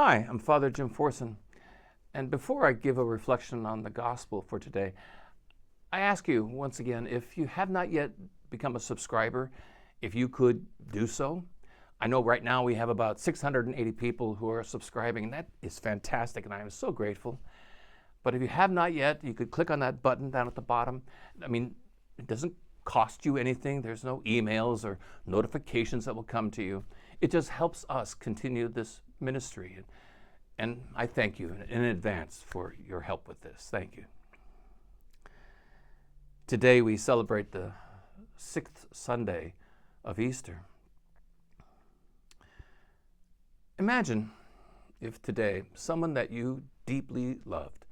Hi, I'm Father Jim Forson, and before I give a reflection on the gospel for today, I ask you once again, if you have not yet become a subscriber, if you could do so. I know right now we have about 680 people who are subscribing, and that is fantastic, and I am so grateful. But if you have not yet, you could click on that button down at the bottom. It doesn't cost you anything. There's no emails or notifications that will come to you. It just helps us continue this ministry. And I thank you in advance for your help with this. Thank you. Today we celebrate the 6th Sunday of Easter. Imagine if today someone that you deeply loved,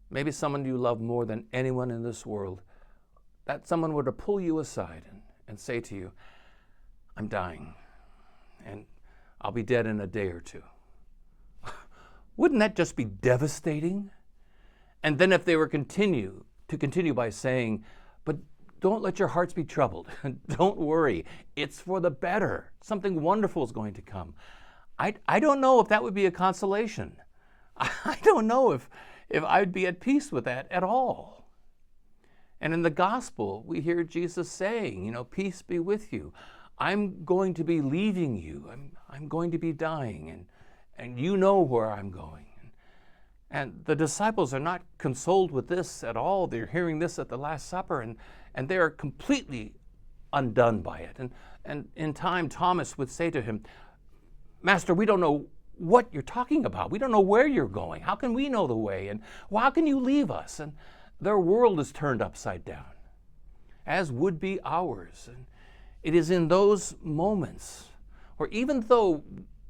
maybe someone you love more than anyone in this world, that someone were to pull you aside and say to you, "I'm dying, and I'll be dead in a day or two." Wouldn't that just be devastating? And then if they were continue by saying, "But don't let your hearts be troubled. Don't worry. It's for the better. Something wonderful is going to come." I don't know if that would be a consolation. I don't know if I'd be at peace with that at all. And in the gospel, we hear Jesus saying, "Peace be with you. I'm going to be leaving you. I'm going to be dying, and you know where I'm going." And the disciples are not consoled with this at all. They're hearing this at the Last Supper, and they are completely undone by it. And in time, Thomas would say to him, "Master, we don't know what you're talking about. We don't know where you're going. How can we know the way? And how can you leave us?" And their world is turned upside down, as would be ours. And it is in those moments where, even though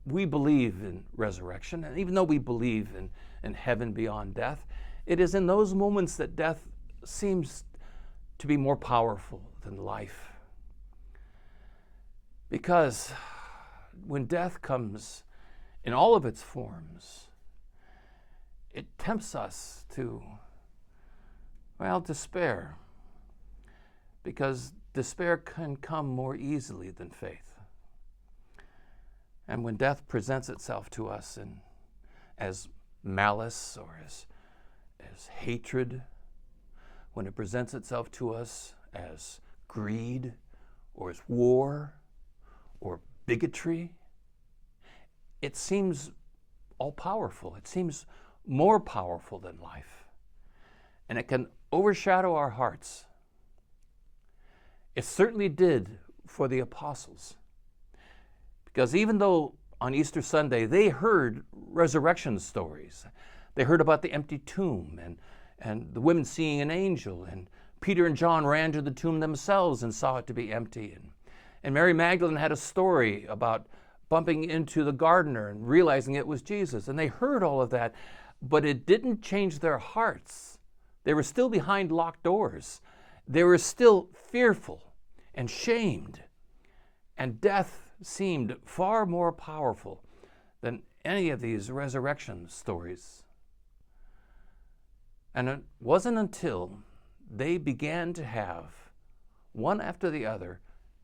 we believe in resurrection, and even though we believe in heaven beyond death, it is in those moments that death seems to be more powerful than life. Because when death comes in all of its forms, it tempts us to, despair. Because despair can come more easily than faith. And when death presents itself to us as malice or as hatred, when it presents itself to us as greed or as war or bigotry, it seems all-powerful. It seems more powerful than life. And it can overshadow our hearts. It certainly did for the apostles. Because even though on Easter Sunday they heard resurrection stories, they heard about the empty tomb and the women seeing an angel, and Peter and John ran to the tomb themselves and saw it to be empty. And Mary Magdalene had a story about bumping into the gardener and realizing it was Jesus. And they heard all of that, but it didn't change their hearts. They were still behind locked doors. They were still fearful and shamed. And death seemed far more powerful than any of these resurrection stories. And it wasn't until they began to have, one after the other,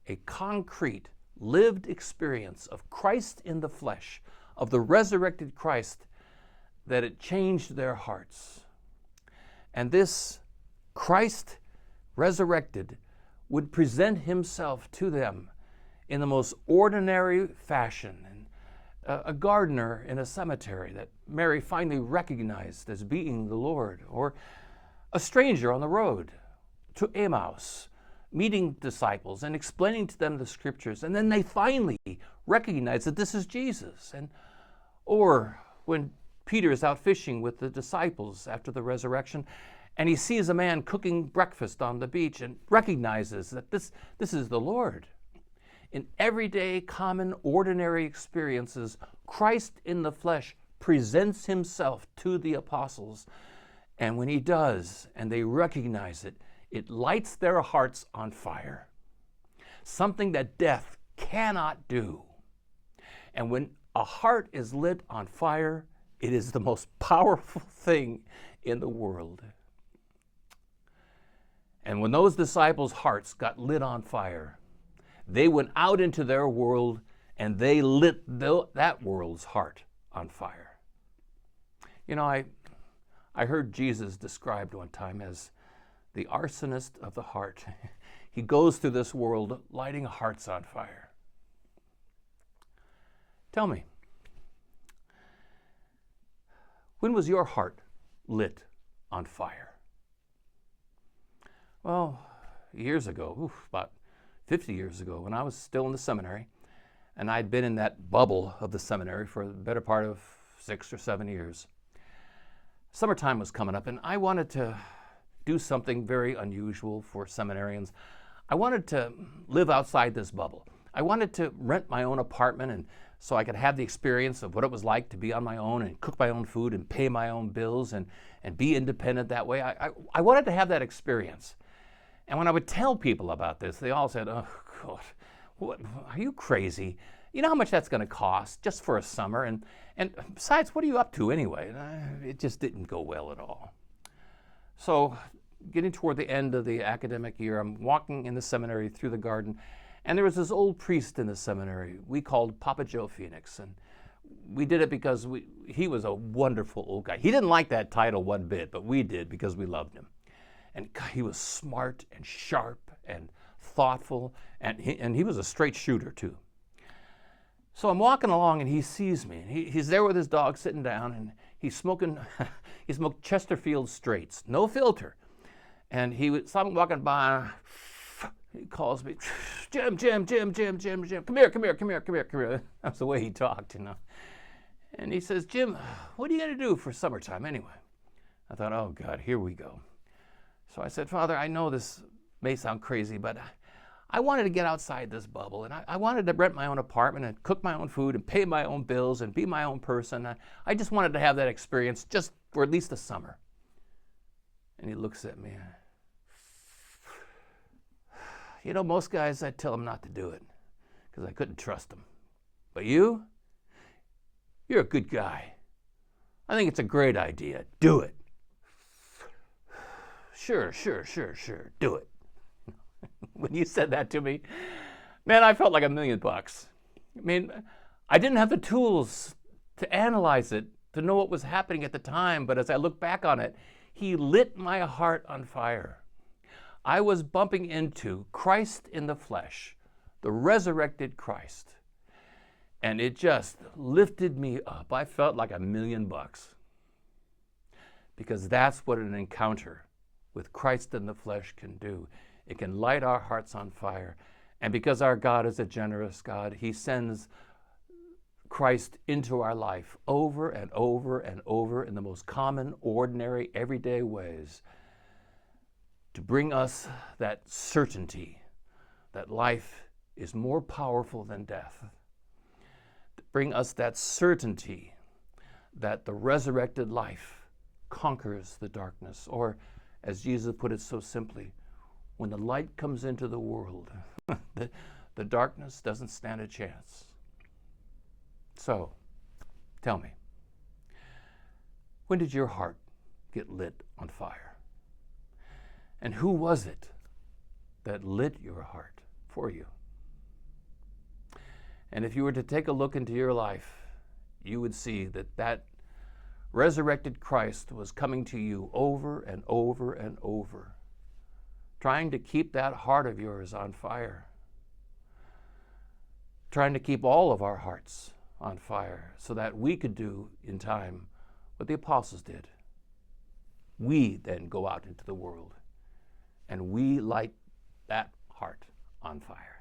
a concrete, lived experience of Christ in the flesh, of the resurrected Christ, that it changed their hearts. And this Christ resurrected would present himself to them in the most ordinary fashion. And a gardener in a cemetery that Mary finally recognized as being the Lord, or a stranger on the road to Emmaus, meeting disciples and explaining to them the scriptures, and then they finally recognize that this is Jesus. Or when Peter is out fishing with the disciples after the resurrection, and he sees a man cooking breakfast on the beach and recognizes that this is the Lord. In everyday, common, ordinary experiences, Christ in the flesh presents himself to the apostles. And when he does, and they recognize it, it lights their hearts on fire. Something that death cannot do. And when a heart is lit on fire, it is the most powerful thing in the world. And when those disciples' hearts got lit on fire, they went out into their world and they lit that world's heart on fire. You know, I heard Jesus described one time as the arsonist of the heart. He goes through this world lighting hearts on fire. Tell me, when was your heart lit on fire? Well, years ago, about 50 years ago, when I was still in the seminary, and I'd been in that bubble of the seminary for the better part of 6 or 7 years. Summertime was coming up, and I wanted to do something very unusual for seminarians. I wanted to live outside this bubble. I wanted to rent my own apartment, and so I could have the experience of what it was like to be on my own and cook my own food and pay my own bills and be independent that way. I wanted to have that experience. And when I would tell people about this, they all said, "Oh, God, what, are you crazy? You know how much that's going to cost just for a summer? And besides, what are you up to anyway?" It just didn't go well at all. So getting toward the end of the academic year, I'm walking in the seminary through the garden, and there was this old priest in the seminary we called Papa Joe Phoenix. And we did it because he was a wonderful old guy. He didn't like that title one bit, but we did because we loved him. And he was smart and sharp and thoughtful, and he was a straight shooter too. So I'm walking along, and he sees me. He's there with his dog sitting down, and he's smoking. He smoked Chesterfield Straights, no filter. And saw me walking by. He calls me, Jim, come here. That's the way he talked, you know. And he says, "Jim, what are you going to do for summertime anyway?" I thought, oh God, here we go. So I said, "Father, I know this may sound crazy, but I wanted to get outside this bubble, and I wanted to rent my own apartment and cook my own food and pay my own bills and be my own person. I just wanted to have that experience just for at least a summer." And he looks at me. You know, most guys, I'd tell them not to do it because I couldn't trust them. But you're a good guy. I think it's a great idea. Do it. Sure, do it. When you said that to me, man, I felt like $1 million. I mean, I didn't have the tools to analyze it, to know what was happening at the time, but as I look back on it, he lit my heart on fire. I was bumping into Christ in the flesh, the resurrected Christ, and it just lifted me up. I felt like $1 million, because that's what an encounter with Christ in the flesh can do. It can light our hearts on fire. And because our God is a generous God, he sends Christ into our life over and over and over in the most common, ordinary, everyday ways to bring us that certainty that life is more powerful than death. To bring us that certainty that the resurrected life conquers the darkness. Or, as Jesus put it so simply, when the light comes into the world, the darkness doesn't stand a chance. So, tell me, when did your heart get lit on fire? And who was it that lit your heart for you? And if you were to take a look into your life, you would see that resurrected Christ was coming to you over and over and over, trying to keep that heart of yours on fire, trying to keep all of our hearts on fire so that we could do in time what the apostles did. We then go out into the world and we light that heart on fire.